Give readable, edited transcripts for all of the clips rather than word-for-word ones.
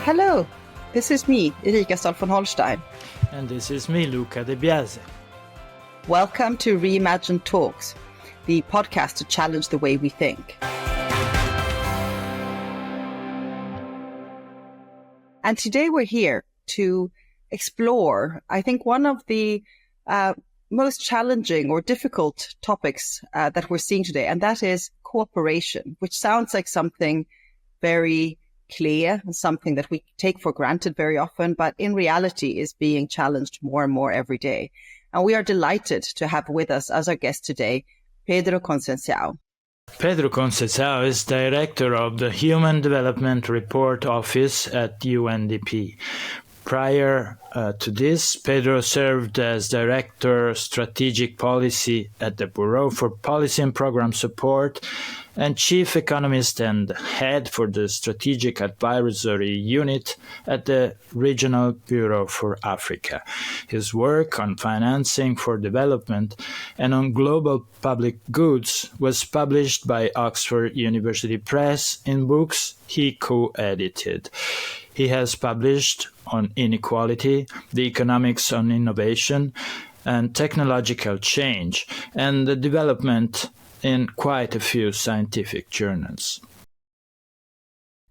Hello, this is me, Erika Stahl von Holstein. And this is me, Luca De Biase. Welcome to Reimagine Talks, the podcast to challenge the way we think. And today we're here to explore, I think, one of the most challenging or difficult topics that we're seeing today, and that is cooperation, which sounds like something very clear and something that we take for granted very often, but in reality is being challenged more and more every day. And we are delighted to have with us as our guest today, Pedro Conceição. Pedro Conceição is director of the Human Development Report Office at UNDP. Prior to this, Pedro served as Director Strategic Policy at the Bureau for Policy and Program Support and Chief Economist and Head for the Strategic Advisory Unit at the Regional Bureau for Africa. His work on financing for development and on global public goods was published by Oxford University Press in books he co-edited. He has published on inequality, the economics on innovation, and technological change, and the development in quite a few scientific journals.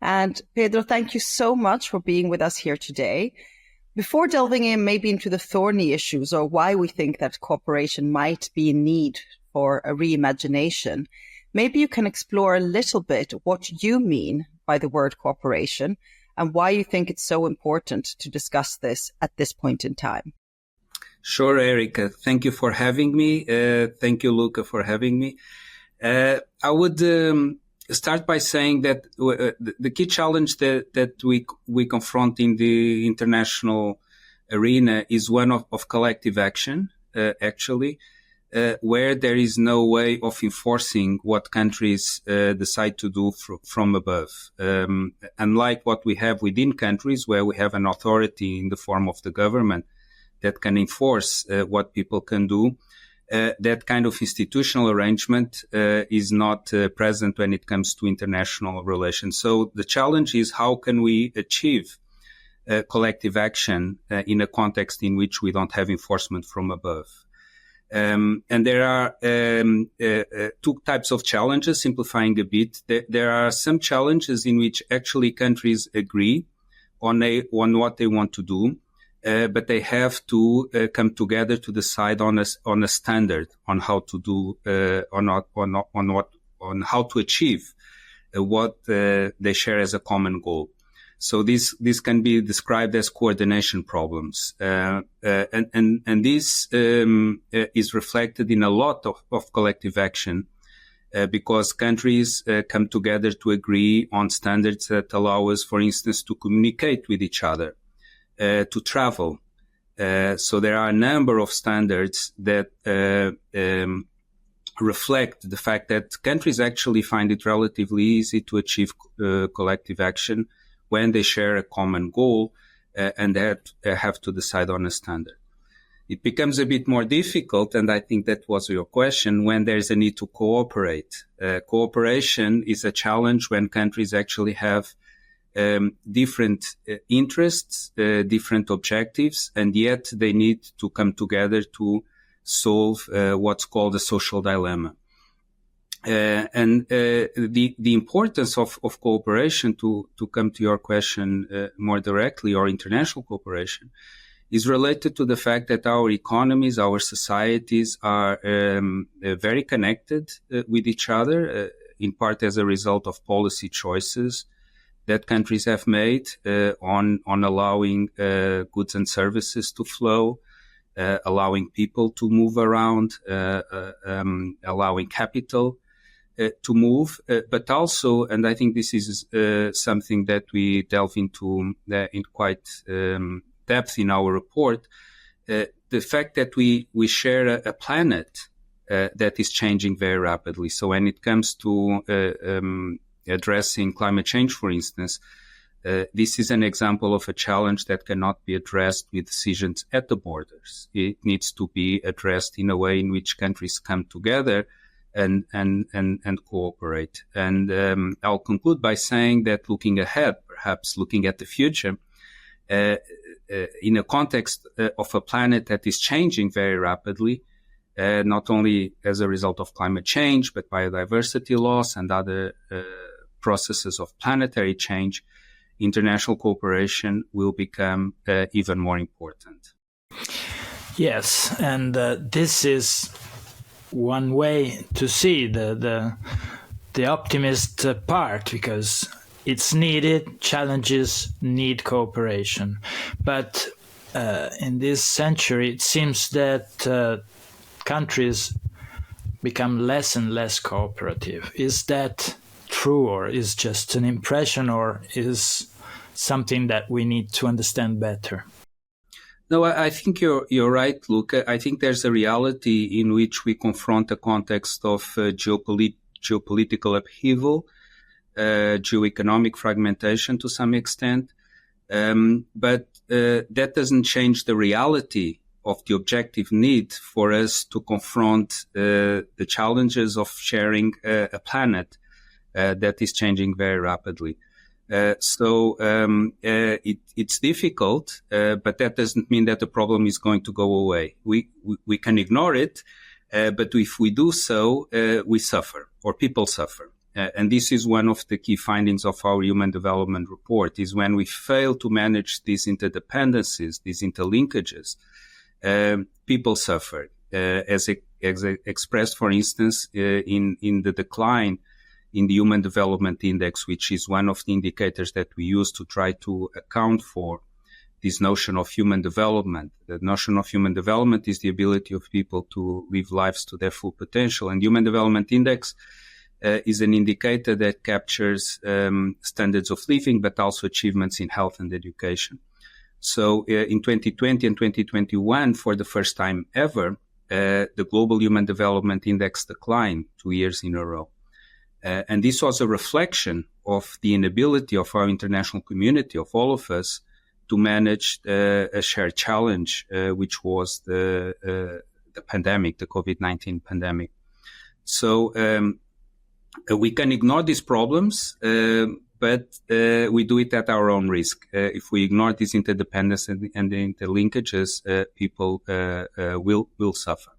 And Pedro, thank you so much for being with us here today. Before delving in maybe into the thorny issues or why we think that cooperation might be in need for a reimagination, maybe you can explore a little bit what you mean by the word cooperation and why you think it's so important to discuss this at this point in time. Sure, Erika. Thank you for having me. Thank you, Luca, for having me. I would start by saying that the key challenge that we confront in the international arena is one of collective action, actually, where there is no way of enforcing what countries decide to do from above. Unlike what we have within countries, where we have an authority in the form of the government that can enforce what people can do, that kind of institutional arrangement is not present when it comes to international relations. So the challenge is how can we achieve collective action in a context in which we don't have enforcement from above. And there are two types of challenges, simplifying a bit. There are some challenges in which actually countries agree on what they want to do. But they have to come together to decide on a standard on how to do on how to achieve what they share as a common goal. So this can be described as coordination problems, and this is reflected in a lot of collective action because countries come together to agree on standards that allow us, for instance, to communicate with each other. To travel. So there are a number of standards that reflect the fact that countries actually find it relatively easy to achieve collective action when they share a common goal and they have to decide on a standard. It becomes a bit more difficult, and I think that was your question, when there's a need to cooperate. Cooperation is a challenge when countries actually have different interests, different objectives, and yet they need to come together to solve what's called a social dilemma. And the importance of cooperation, to come to your question more directly, or international cooperation, is related to the fact that our economies, our societies are very connected with each other, in part as a result of policy choices that countries have made on allowing goods and services to flow, allowing people to move around, allowing capital to move, but also, and I think this is something that we delve into in quite depth in our report, the fact that we share a planet that is changing very rapidly. So when it comes to addressing climate change, for instance, this is an example of a challenge that cannot be addressed with decisions at the borders. It needs to be addressed in a way in which countries come together and cooperate. And I'll conclude by saying that looking ahead, perhaps looking at the future, in a context of a planet that is changing very rapidly, not only as a result of climate change, but biodiversity loss and other processes of planetary change, international cooperation will become even more important. Yes, and this is one way to see the optimist part, because it's needed. Challenges need cooperation, but in this century, it seems that countries become less and less cooperative. Is that true, or is just an impression, or is something that we need to understand better? No, I think you're right, Luke. I think there's a reality in which we confront a context of geopolitical upheaval, geoeconomic fragmentation to some extent, but that doesn't change the reality of the objective need for us to confront the challenges of sharing a planet that is changing very rapidly. So it's difficult, but that doesn't mean that the problem is going to go away. We can ignore it, but if we do so, we suffer, or people suffer. And this is one of the key findings of our Human Development Report, is when we fail to manage these interdependencies, these interlinkages, people suffer, as expressed, for instance, in the decline in the Human Development Index, which is one of the indicators that we use to try to account for this notion of human development. The notion of human development is the ability of people to live lives to their full potential. And Human Development Index is an indicator that captures standards of living, but also achievements in health and education. So in 2020 and 2021, for the first time ever, the Global Human Development Index declined 2 years in a row. And this was a reflection of the inability of our international community, of all of us, to manage a shared challenge, which was the pandemic, the COVID-19 pandemic. So we can ignore these problems, but we do it at our own risk. If we ignore these interdependence and the interlinkages, people will suffer.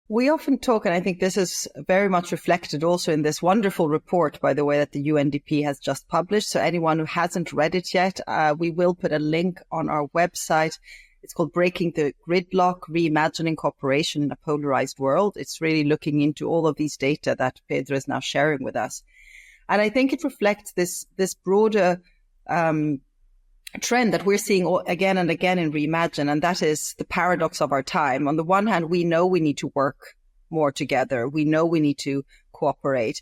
We often talk, and I think this is very much reflected also in this wonderful report, by the way, that the UNDP has just published. So anyone who hasn't read it yet, we will put a link on our website. It's called Breaking the Gridlock, Reimagining Cooperation in a Polarized World. It's really looking into all of these data that Pedro is now sharing with us. And I think it reflects this broader trend that we're seeing again and again in Reimagine, and that is the paradox of our time. On the one hand, we know we need to work more together. We know we need to cooperate.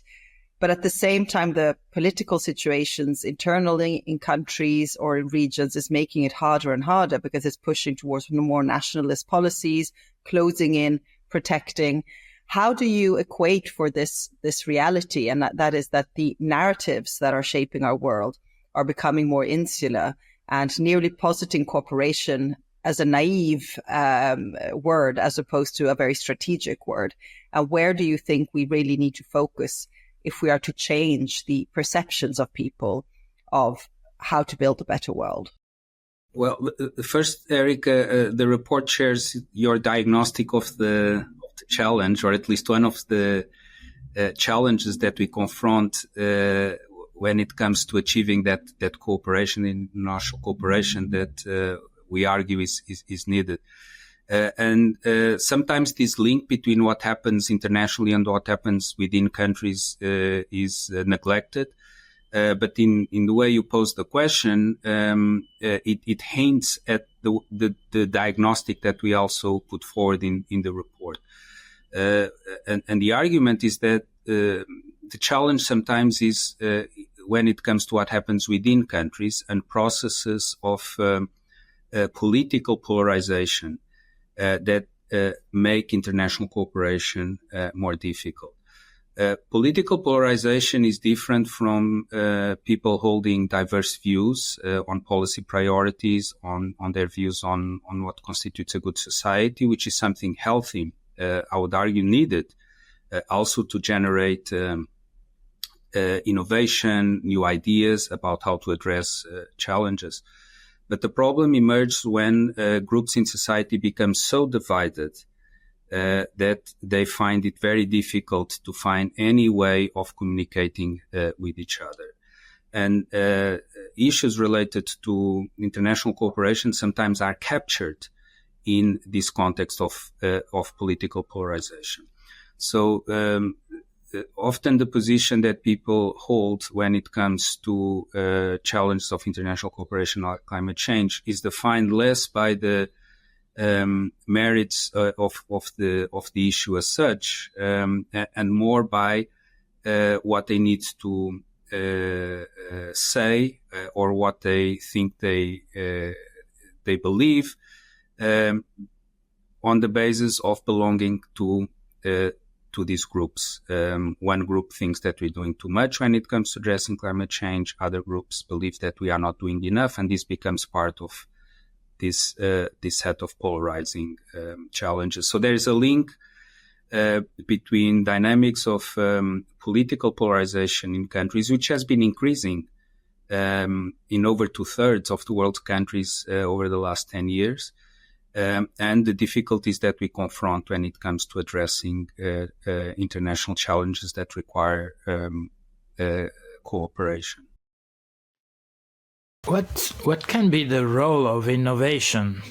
But at the same time, the political situations internally in countries or in regions is making it harder and harder, because it's pushing towards more nationalist policies, closing in, protecting. How do you equate for this reality? And that is that the narratives that are shaping our world are becoming more insular, and nearly positing cooperation as a naive word as opposed to a very strategic word. And where do you think we really need to focus if we are to change the perceptions of people of how to build a better world? Well, first, Erica, the report shares your diagnostic of the challenge, or at least one of the challenges that we confront when it comes to achieving that cooperation, international cooperation that we argue is needed. And sometimes this link between what happens internationally and what happens within countries is neglected. But in the way you pose the question, it hints at the diagnostic that we also put forward in the report. And the argument is that the challenge sometimes is when it comes to what happens within countries and processes of political polarization that make international cooperation more difficult. Political polarization is different from people holding diverse views on policy priorities, on their views on what constitutes a good society, which is something healthy I would argue needed, also to generate innovation, new ideas about how to address challenges. But the problem emerges when groups in society become so divided that they find it very difficult to find any way of communicating with each other. And issues related to international cooperation sometimes are captured in this context of political polarization. So often the position that people hold when it comes to challenges of international cooperation like climate change is defined less by the merits of the issue as such, and more by what they need to say or what they think they believe on the basis of belonging to these groups. One group thinks that we're doing too much when it comes to addressing climate change. Other groups believe that we are not doing enough, and this becomes part of this set of polarizing challenges. So there is a link between dynamics of political polarization in countries, which has been increasing in over 2/3 of the world's countries over the last 10 years, and the difficulties that we confront when it comes to addressing international challenges that require cooperation. What can be the role of innovation,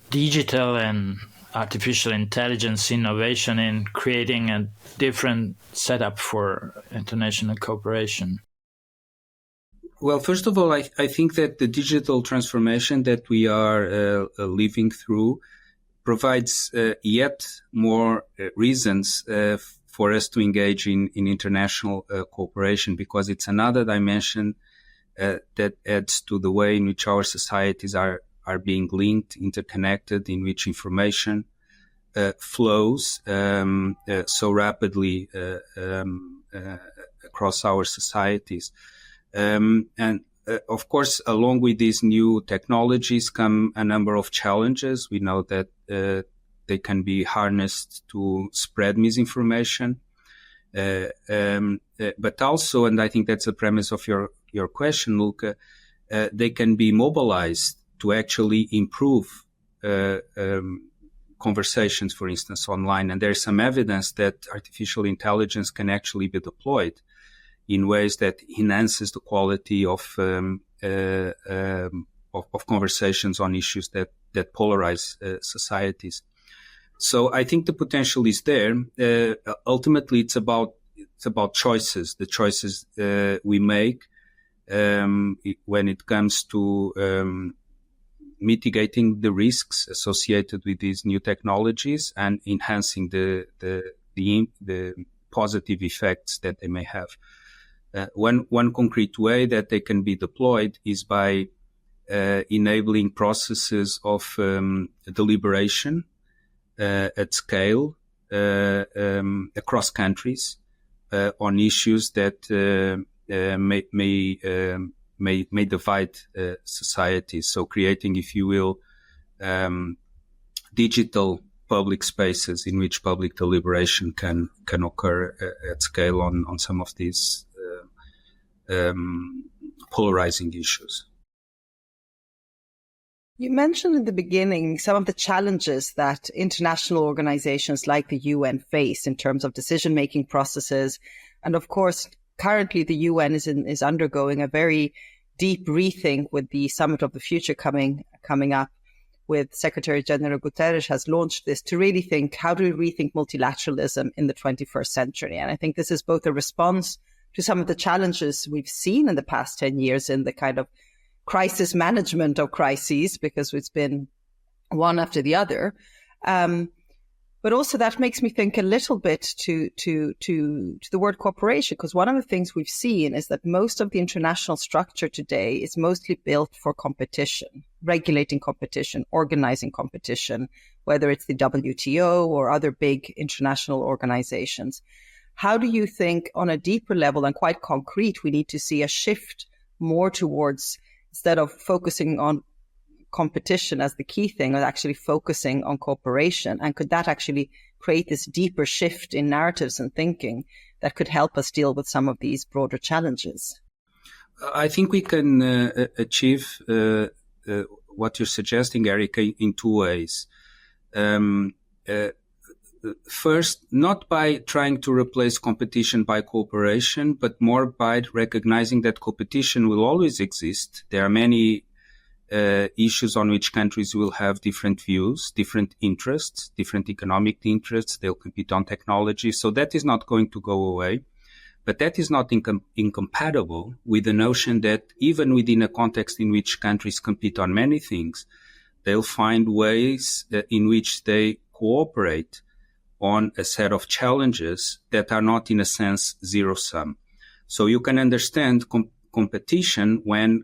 digital and artificial intelligence innovation, in creating a different setup for international cooperation? Well, first of all, I think that the digital transformation that we are living through provides yet more reasons for us to engage in international cooperation, because it's another dimension that adds to the way in which our societies are being linked, interconnected, in which information flows so rapidly across our societies. And of course, along with these new technologies come a number of challenges. We know that they can be harnessed to spread misinformation, but also, and I think that's the premise of your question, Luca, they can be mobilized to actually improve conversations, for instance, online. And there's some evidence that artificial intelligence can actually be deployed in ways that enhances the quality of conversations on issues that polarize societies. So I think the potential is there. Ultimately, it's about choices, the choices we make when it comes to mitigating the risks associated with these new technologies and enhancing the positive effects that they may have. One concrete way that they can be deployed is by enabling processes of deliberation at scale across countries on issues that may divide societies. So creating, if you will, digital public spaces in which public deliberation can occur at scale on some of these polarizing issues. You mentioned in the beginning some of the challenges that international organizations like the UN face in terms of decision-making processes. And of course, currently the UN is undergoing a very deep rethink with the Summit of the Future coming up, with Secretary General Guterres has launched this to really think, how do we rethink multilateralism in the 21st century? And I think this is both a response to some of the challenges we've seen in the past 10 years in the kind of crisis management of crises, because it's been one after the other. But also that makes me think a little bit to the word cooperation, because one of the things we've seen is that most of the international structure today is mostly built for competition, regulating competition, organizing competition, whether it's the WTO or other big international organizations. How do you think on a deeper level and quite concrete, we need to see a shift more towards, instead of focusing on competition as the key thing, or actually focusing on cooperation? And could that actually create this deeper shift in narratives and thinking that could help us deal with some of these broader challenges? I think we can achieve what you're suggesting, Erika, in two ways. First, not by trying to replace competition by cooperation, but more by recognizing that competition will always exist. There are many issues on which countries will have different views, different interests, different economic interests. They'll compete on technology. So that is not going to go away. But that is not incompatible with the notion that even within a context in which countries compete on many things, they'll find ways in which they cooperate on a set of challenges that are not, in a sense, zero-sum. So you can understand competition when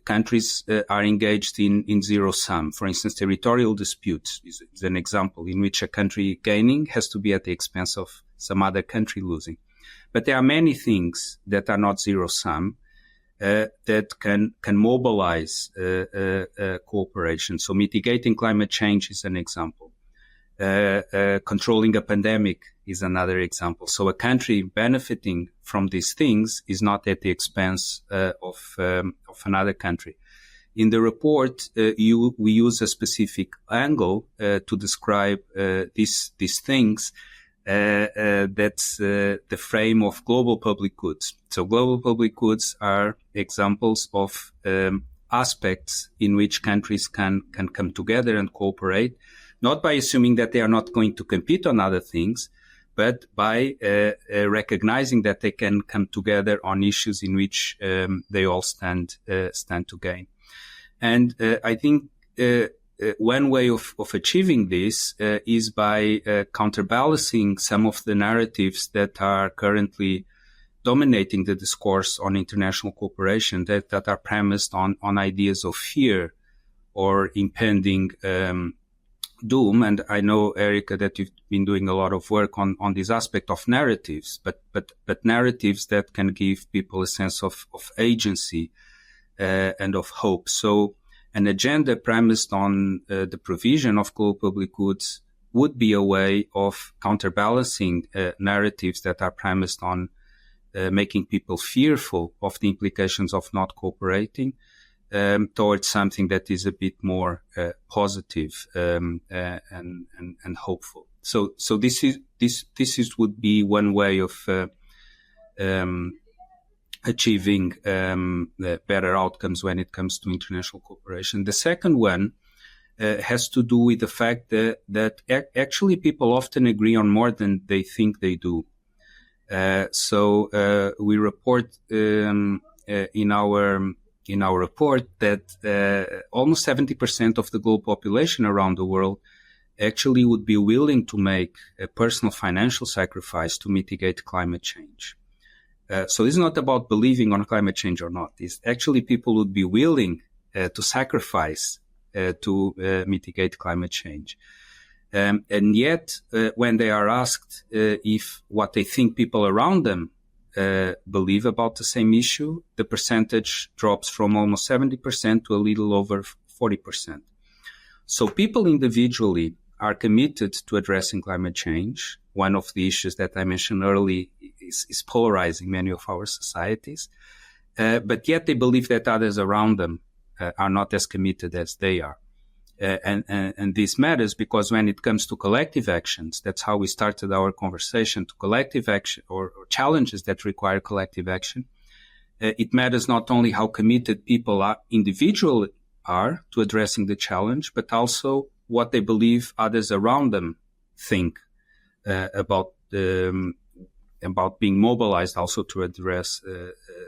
countries are engaged in zero-sum. For instance, territorial disputes is an example in which a country gaining has to be at the expense of some other country losing. But there are many things that are not zero-sum that can mobilize cooperation. So mitigating climate change is an example. Controlling a pandemic is another example. So a country benefiting from these things is not at the expense of another country. In the report, we use a specific angle to describe these things. That's the frame of global public goods. So global public goods are examples of aspects in which countries can come together and cooperate, not by assuming that they are not going to compete on other things, but by recognizing that they can come together on issues in which they all stand to gain. And I think one way of achieving this is by counterbalancing some of the narratives that are currently dominating the discourse on international cooperation that are premised on ideas of fear or impending doom. And I know, Erika, that you've been doing a lot of work on this aspect of narratives, but narratives that can give people a sense of agency and of hope. So an agenda premised on the provision of global public goods would be a way of counterbalancing narratives that are premised on making people fearful of the implications of not cooperating towards something that is a bit more positive and hopeful. So this would be one way of achieving better outcomes when it comes to international cooperation. The second one has to do with the fact that actually people often agree on more than they think they do. So we report in our report that almost 70% of the global population around the world actually would be willing to make a personal financial sacrifice to mitigate climate change. So it's not about believing on climate change or not. It's actually people would be willing to sacrifice to mitigate climate change. And yet, when they are asked if what they think people around them believe about the same issue, the percentage drops from almost 70% to a little over 40%. So people individually are committed to addressing climate change. One of the issues that I mentioned earlier is polarizing many of our societies. But yet they believe that others around them are not as committed as they are. And this matters because when it comes to collective actions, that's how we started our conversation, to collective action or challenges that require collective action. It matters not only how committed people individually are to addressing the challenge, but also what they believe others around them think about being mobilized also to address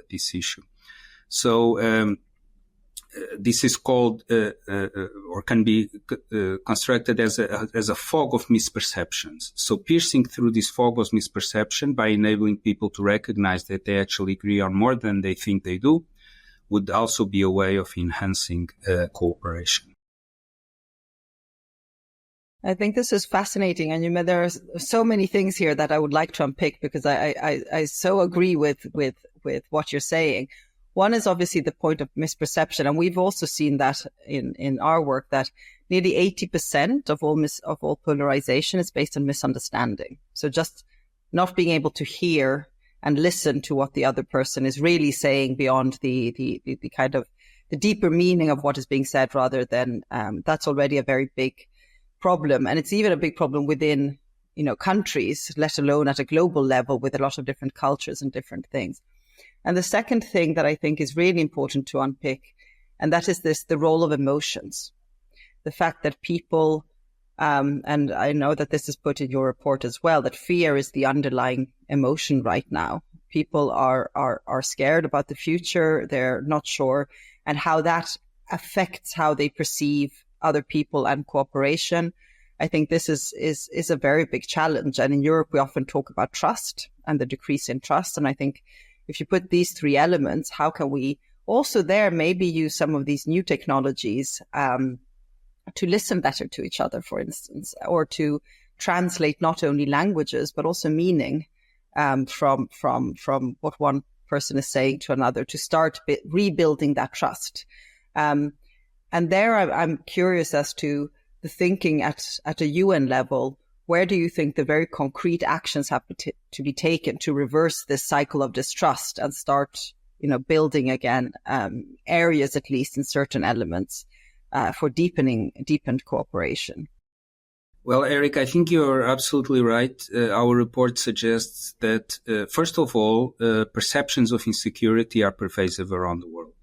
this issue. So this is called or can be constructed as a fog of misperceptions. So piercing through this fog of misperception by enabling people to recognize that they actually agree on more than they think they do would also be a way of enhancing cooperation. I think this is fascinating, and there are so many things here that I would like to unpick because I so agree with what you're saying. One is obviously the point of misperception. And we've also seen that in our work, that nearly 80% of all polarization is based on misunderstanding. So just not being able to hear and listen to what the other person is really saying beyond the kind of the deeper meaning of what is being said, rather than that's already a very big problem. And it's even a big problem within, countries, let alone at a global level with a lot of different cultures and different things. And the second thing that I think is really important to unpick, and that is the role of emotions. The fact that people, and I know that this is put in your report as well, that fear is the underlying emotion right now. People are scared about the future. They're not sure, and how that affects how they perceive other people and cooperation. I think this is a very big challenge. And in Europe, we often talk about trust and the decrease in trust. And I think if you put these three elements, how can we also there maybe use some of these new technologies to listen better to each other, for instance, or to translate not only languages, but also meaning from what one person is saying to another, to start rebuilding that trust. And there I'm curious as to the thinking at a UN level. Where do you think the very concrete actions have to be taken to reverse this cycle of distrust and start, building again areas, at least in certain elements, for deepened cooperation? Well, Eric, I think you're absolutely right. Our report suggests that, first of all, perceptions of insecurity are pervasive around the world.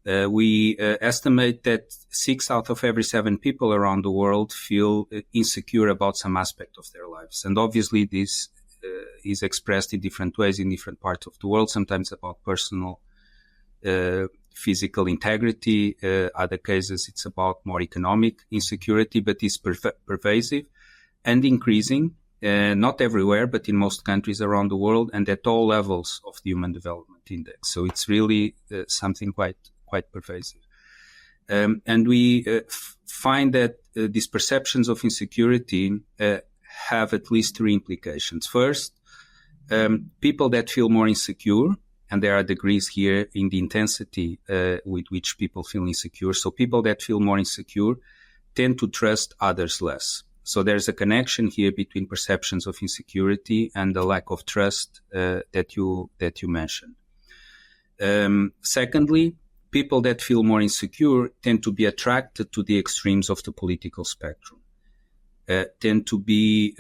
We estimate that 6 out of every 7 people around the world feel insecure about some aspect of their lives. And obviously this is expressed in different ways in different parts of the world, sometimes about personal physical integrity. Other cases, it's about more economic insecurity, but it's pervasive and increasing, not everywhere, but in most countries around the world, and at all levels of the Human Development Index. So it's really something quite pervasive. And we find that these perceptions of insecurity have at least 3 implications. First, people that feel more insecure, and there are degrees here in the intensity with which people feel insecure. So people that feel more insecure tend to trust others less. So there's a connection here between perceptions of insecurity and the lack of trust that you mentioned. Secondly, people that feel more insecure tend to be attracted to the extremes of the political spectrum, tend to be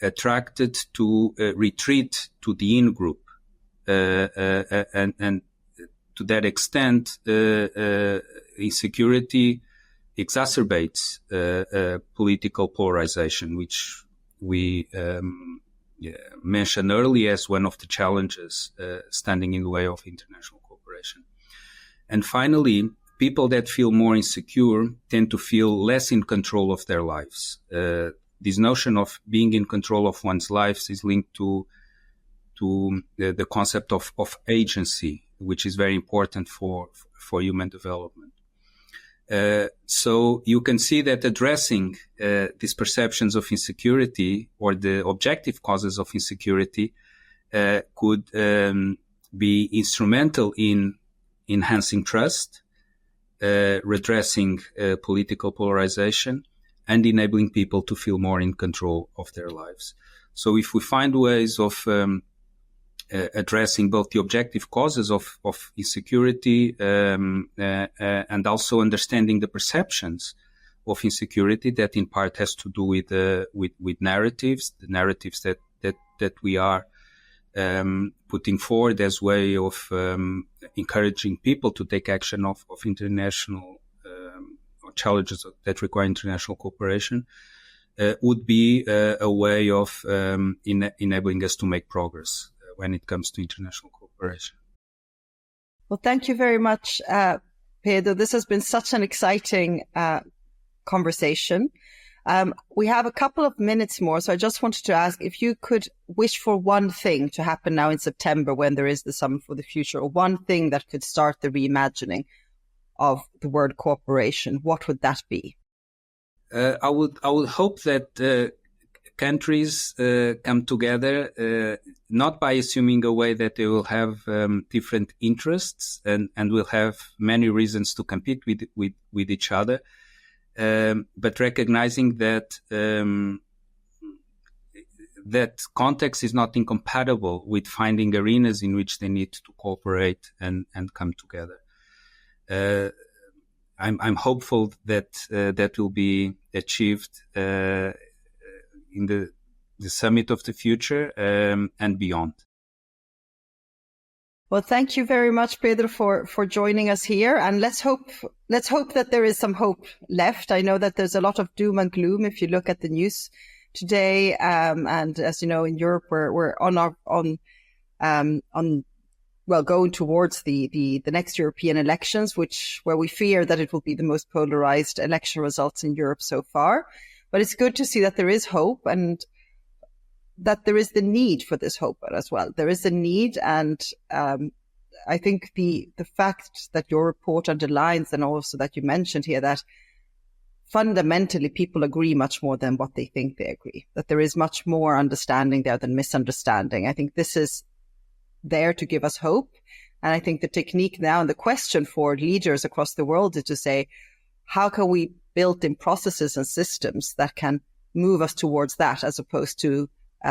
attracted to retreat to the in-group. And to that extent, insecurity exacerbates political polarization, which we mentioned earlier as one of the challenges standing in the way of international cooperation. And finally, people that feel more insecure tend to feel less in control of their lives. This notion of being in control of one's lives is linked to the concept of agency, which is very important for human development. So you can see that addressing these perceptions of insecurity or the objective causes of insecurity could be instrumental in enhancing trust, redressing political polarization, and enabling people to feel more in control of their lives. So if we find ways of addressing both the objective causes of insecurity and also understanding the perceptions of insecurity, that in part has to do with narratives, the narratives that we are putting forward as way of encouraging people to take action of international challenges that require international cooperation, would be a way of enabling us to make progress when it comes to international cooperation. Well, thank you very much, Pedro. This has been such an exciting conversation. We have a couple of minutes more, so I just wanted to ask if you could wish for one thing to happen now in September when there is the Summit for the Future, or one thing that could start the reimagining of the word cooperation. What would that be? I would hope that countries come together not by assuming a way that they will have different interests and will have many reasons to compete with each other, but recognizing that that context is not incompatible with finding arenas in which they need to cooperate and come together. I'm hopeful that that will be achieved in the summit of the future and beyond. Well, thank you very much, Pedro, for joining us here. And let's hope that there is some hope left. I know that there's a lot of doom and gloom if you look at the news today. And as you know, in Europe, we're going towards the next European elections, where we fear that it will be the most polarized election results in Europe so far. But it's good to see that there is hope and that there is the need for this hope as well. There is a need, and I think the fact that your report underlines, and also that you mentioned here, that fundamentally people agree much more than what they think they agree, that there is much more understanding there than misunderstanding. I think this is there to give us hope. And I think the technique now and the question for leaders across the world is to say, how can we build in processes and systems that can move us towards that as opposed to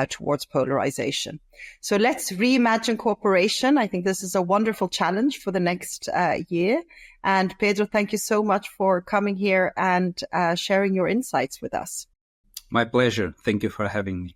towards polarization? So let's reimagine cooperation. I think this is a wonderful challenge for the next year. And Pedro, thank you so much for coming here and sharing your insights with us. My pleasure. Thank you for having me.